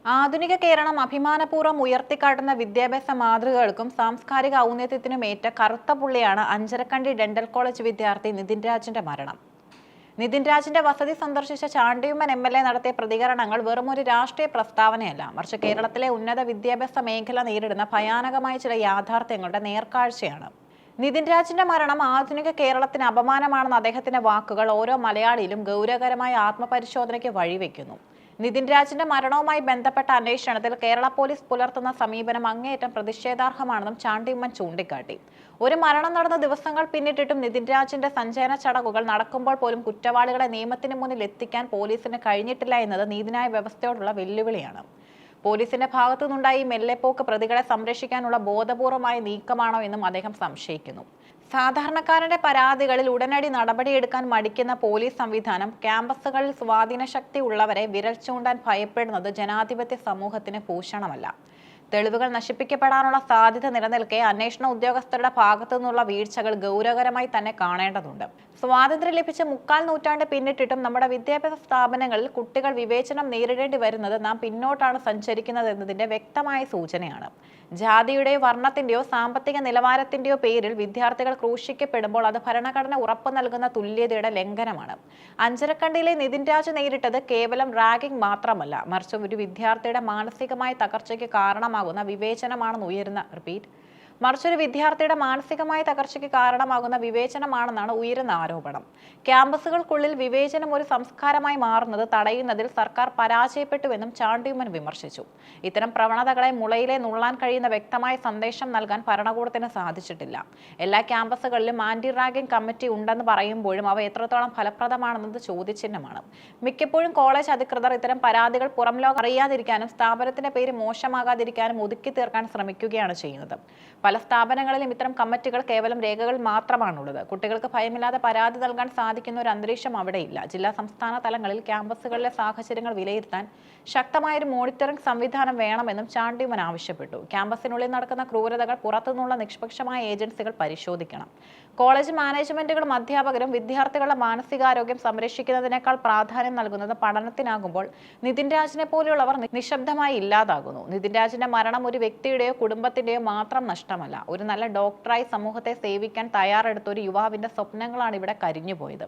ആധുനിക കേരളം അഭിമാനപൂർവ്വം ഉയർത്തിക്കാട്ടുന്ന വിദ്യാഭ്യാസ മാതൃകകൾക്കും സാംസ്കാരിക ഔന്നത്യത്തിനുമേറ്റ കറുത്ത പുള്ളിയാണ് അഞ്ചരക്കണ്ടി ഡെന്റൽ കോളേജ് വിദ്യാർത്ഥി നിതിൻ രാജിന്റെ മരണം. നിതിൻ രാജിന്റെ വസതി സന്ദർശിച്ച ചാണ്ടിയുമ്മൻ MLA നടത്തിയ പ്രതികരണങ്ങൾ വെറുമൊരു രാഷ്ട്രീയ പ്രസ്താവനയല്ല, മറിച്ച് കേരളത്തിലെ ഉന്നത വിദ്യാഭ്യാസ മേഖല നേരിടുന്ന ഭയാനകമായ ചില യാഥാർത്ഥ്യങ്ങളുടെ നേർക്കാഴ്ചയാണ്. നിതിൻ രാജിന്റെ മരണം ആധുനിക കേരളത്തിന് അപമാനമാണെന്ന അദ്ദേഹത്തിന്റെ വാക്കുകൾ ഓരോ മലയാളിയിലും ഗൗരവകരമായ ആത്മപരിശോധനയ്ക്ക് വഴിവെക്കുന്നു. നിതിൻ രാജിന്റെ മരണവുമായി ബന്ധപ്പെട്ട അന്വേഷണത്തിൽ കേരള പോലീസ് പുലർത്തുന്ന സമീപനം അങ്ങേയറ്റം പ്രതിഷേധാർഹമാണെന്നും ചാണ്ടിയുമ്മൻ ചൂണ്ടിക്കാട്ടി. ഒരു മരണം നടന്ന ദിവസങ്ങൾ പിന്നിട്ടിട്ടും നിതിൻ രാജിന്റെ സഞ്ചയന ചടങ്ങുകൾ നടക്കുമ്പോൾ പോലും കുറ്റവാളികളെ നിയമത്തിന് മുന്നിൽ എത്തിക്കാൻ പോലീസിന് കഴിഞ്ഞിട്ടില്ല എന്നത് നീതിന്യായ വ്യവസ്ഥയോടുള്ള വെല്ലുവിളിയാണ്. പോലീസിന്റെ ഭാഗത്തു നിന്നുണ്ടായി മെല്ലെപ്പോക്ക് പ്രതികളെ സംരക്ഷിക്കാനുള്ള ബോധപൂർവമായ നീക്കമാണോ എന്നും അദ്ദേഹം സംശയിക്കുന്നു. സാധാരണക്കാരന്റെ പരാതികളിൽ ഉടനടി നടപടിയെടുക്കാൻ മടിക്കുന്ന പോലീസ് സംവിധാനം, ക്യാമ്പസുകളിൽ സ്വാധീനശക്തി ഉള്ളവരെ വിരൽ ചൂണ്ടാൻ ഭയപ്പെടുന്നത് ജനാധിപത്യ സമൂഹത്തിന് ഭൂഷണമല്ല. തെളിവുകൾ നശിപ്പിക്കപ്പെടാനുള്ള സാധ്യത നിലനിൽക്കെ അന്വേഷണ ഉദ്യോഗസ്ഥരുടെ ഭാഗത്തു നിന്നുള്ള വീഴ്ചകൾ ഗൗരവകരമായി തന്നെ കാണേണ്ടതുണ്ട്. സ്വാതന്ത്ര്യം ലഭിച്ച 3/4 നൂറ്റാണ്ട് പിന്നിട്ടിട്ടും നമ്മുടെ വിദ്യാഭ്യാസ സ്ഥാപനങ്ങളിൽ കുട്ടികൾ വിവേചനം നേരിടേണ്ടി വരുന്നത് നാം പിന്നോട്ടാണ് സഞ്ചരിക്കുന്നത് എന്നതിന്റെ വ്യക്തമായ സൂചനയാണ്. ജാതിയുടെയോ വർണ്ണത്തിന്റെയോ സാമ്പത്തിക നിലവാരത്തിന്റെയോ പേരിൽ വിദ്യാർത്ഥികൾ ക്രൂശിക്കപ്പെടുമ്പോൾ അത് ഭരണഘടന ഉറപ്പു നൽകുന്ന തുല്യതയുടെ ലംഘനമാണ്. അഞ്ചരക്കണ്ടിയിലെ നിതിൻ രാജ് നേരിട്ടത് കേവലം റാഗിംഗ് മാത്രമല്ല, മറിച്ച് ഒരു വിദ്യാർത്ഥിയുടെ മാനസികമായ തകർച്ചയ്ക്ക് കാരണമാകുന്ന വിവേചനമാണെന്നാണ് ഉയരുന്ന ആരോപണം. ക്യാമ്പസുകൾക്കുള്ളിൽ വിവേചനം ഒരു സംസ്കാരമായി മാറുന്നത് തടയുന്നതിൽ സർക്കാർ പരാജയപ്പെട്ടുവെന്നും ചാണ്ടിയുമ്മൻ വിമർശിച്ചു. ഇത്തരം പ്രവണതകളെ മുളയിലെ നുള്ളാൻ കഴിയുന്ന വ്യക്തമായ സന്ദേശം നൽകാൻ ഭരണകൂടത്തിന് സാധിച്ചിട്ടില്ല. എല്ലാ ക്യാമ്പസുകളിലും ആന്റി റാഗിംഗ് കമ്മിറ്റി ഉണ്ടെന്ന് പറയുമ്പോഴും അവ എത്രത്തോളം ഫലപ്രദമാണെന്നത് ചോദ്യചിഹ്നമാണ്. മിക്കപ്പോഴും കോളേജ് അധികൃതർ ഇത്തരം പരാതികൾ പുറം ലോകം അറിയാതിരിക്കാനും സ്ഥാപനത്തിന്റെ പേര് മോശമാകാതിരിക്കാനും ഒതുക്കി തീർക്കാൻ ശ്രമിക്കുകയാണ് ചെയ്യുന്നത്. പല സ്ഥാപനങ്ങളിലും ഇത്തരം കമ്മിറ്റികൾ കേവലം രേഖകൾ മാത്രമാണുള്ളത്. കുട്ടികൾക്ക് ഭയമില്ലാതെ പരാതി നൽകാൻ സാധിക്കുന്ന ഒരു അന്തരീക്ഷം അവിടെയില്ല. ജില്ലാ സംസ്ഥാന തലങ്ങളിൽ ക്യാമ്പസുകളിലെ സാഹചര്യങ്ങൾ വിലയിരുത്താൻ ശക്തമായൊരു മോണിറ്ററിംഗ് സംവിധാനം വേണമെന്നും ചാണ്ടിയുമ്മൻ ആവശ്യപ്പെട്ടു. ക്യാമ്പസിനുള്ളിൽ നടക്കുന്ന ക്രൂരതകൾ പുറത്തുനിന്നുള്ള നിഷ്പക്ഷമായ ഏജൻസികൾ പരിശോധിക്കണം. കോളേജ് മാനേജ്മെന്റുകളും അധ്യാപകരും വിദ്യാർത്ഥികളുടെ മാനസികാരോഗ്യം സംരക്ഷിക്കുന്നതിനേക്കാൾ പ്രാധാന്യം നൽകുന്നത് പഠനത്തിനാകുമ്പോൾ നിതിൻ രാജിനെ പോലെയുള്ളവർ നിശബ്ദമായി ഇല്ലാതാകുന്നു. നിതിൻ രാജിന്റെ മരണം ഒരു വ്യക്തിയുടെയോ കുടുംബത്തിന്റെയോ മാത്രം നഷ്ടമല്ല. ഒരു നല്ല ഡോക്ടറായി സമൂഹത്തെ സേവിക്കാൻ തയ്യാറെടുത്ത ഒരു യുവാവിന്റെ സ്വപ്നങ്ങളാണ് ഇവിടെ കരിഞ്ഞുപോയത്.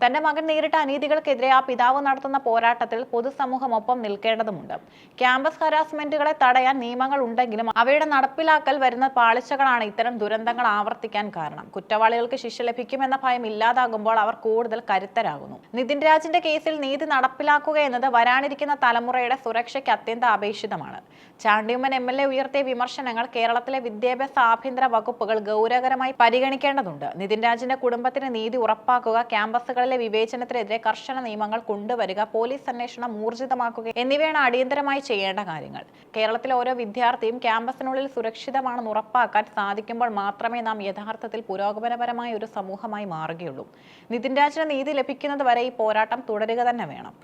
തന്റെ മകൻ നേരിട്ട അനീതികൾക്കെതിരെ ആ പിതാവ് നടത്തുന്ന പോരാട്ടത്തിൽ പൊതുസമൂഹം ഒപ്പം നിൽക്കേണ്ടതുണ്ട്. ക്യാമ്പസ് ഹരാസ്മെന്റുകളെ തടയാൻ നിയമങ്ങൾ ഉണ്ടെങ്കിലും അവയുടെ നടപ്പിലാക്കൽ വരുന്ന പാളിച്ചകളാണ് ഇത്തരം ദുരന്തങ്ങൾ ആവർത്തിക്കാൻ കാരണം. കുറ്റവാളികൾക്ക് ശിക്ഷ ലഭിക്കുമെന്ന ഭയം ഇല്ലാതാകുമ്പോൾ അവർ കൂടുതൽ കരുത്തരാകുന്നു. നിതിൻ രാജിന്റെ കേസിൽ നീതി നടപ്പിലാക്കുക എന്നത് വരാനിരിക്കുന്ന തലമുറയുടെ സുരക്ഷയ്ക്ക് അത്യന്താപേക്ഷിതമാണ്. ചാണ്ടിയുമ്മൻ MLA ഉയർത്തിയ വിമർശനങ്ങൾ കേരളത്തിലെ വിദ്യാഭ്യാസ ആഭ്യന്തര വകുപ്പുകൾ ഗൗരവകരമായി പരിഗണിക്കേണ്ടതുണ്ട്. നിതിൻ രാജിന്റെ കുടുംബത്തിന് നീതി ഉറപ്പാക്കുക, ക്യാമ്പസുകളിലെ വിവേചനത്തിനെതിരെ കർശന നിയമങ്ങൾ കൊണ്ടുവരിക, പോലീസ് അന്വേഷണം ഊർജിതമാക്കുക എന്നിവയാണ് അടിയന്തരമായി ചെയ്യേണ്ട കാര്യങ്ങൾ. കേരളത്തിലെ ഓരോ വിദ്യാർത്ഥിയും ക്യാമ്പസിനുള്ളിൽ സുരക്ഷിതമാണെന്ന് ഉറപ്പാക്കാൻ സാധിക്കുമ്പോൾ മാത്രമേ നാം യഥാർത്ഥത്തിൽ പുരോഗമനപരമായ ഒരു സമൂഹമായി മാറുകയുള്ളൂ. നിതിൻ രാജിന് നീതി ലഭിക്കുന്നത് വരെ ഈ പോരാട്ടം തുടരുക തന്നെ വേണം.